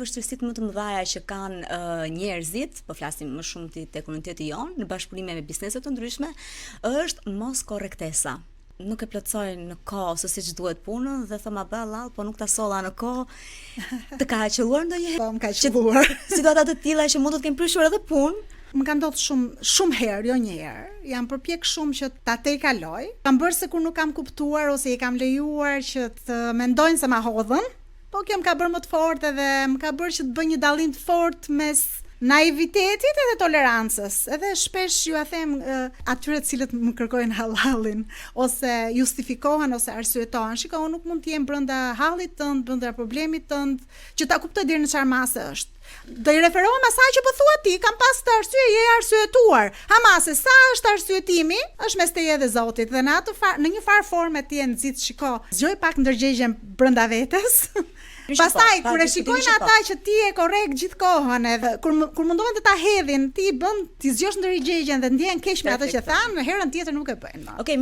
vështirësitë më të mëdha që kanë njerëzit, po flasim më shumë te komuniteti jon, në bashkëpunime me biznese të ndryshme, është mos korrektesa. Nuk e plotësoj në kohë ose siç duhet punën dhe thoma ballall, po nuk ta solla në kohë. Të ka qelluar ndonjëherë? Po, më ka qelluar. Situata të tilla që mund të kemë prishur edhe punë. Më ka ndodhur shumë herë, jo një herë. Jam përpjek shumë që ta tejkaloj. Kam bërë se kur nuk kam kuptuar ose i kam lejuar që të mendojnë se ma hodhën. Po kjo më ka bërë më të fortë dhe më ka bërë që të bëj një dallim të fortë mes naivitetit edhe tolerancës. Edhe shpesh ju a them atyre të cilët më kërkojnë hallallin ose justifikohen ose arsyetohen. Shiko, unë nuk mund të jem brenda hallit tënd, brenda problemit tënd, që ta kuptoj deri në çfarë mase është. Do i referohem asaj që po thua ti, kam pas të arsye, je arsyetuar. Hamase, sa është arsyetimi, është mes teje dhe Zotit. Dhe në një farë forme ti e nxit, shiko, zgjoj pak ndërgjegjen brenda vetes. Pastaj kur e shikojnë ata që ti je korrekt gjithkohën, edhe kur mundohen të ta hedhin, ti zgjosh ndërgjegjen dhe ndjen keq me atë që thanë, herën tjetër nuk e bëjnë. Okej,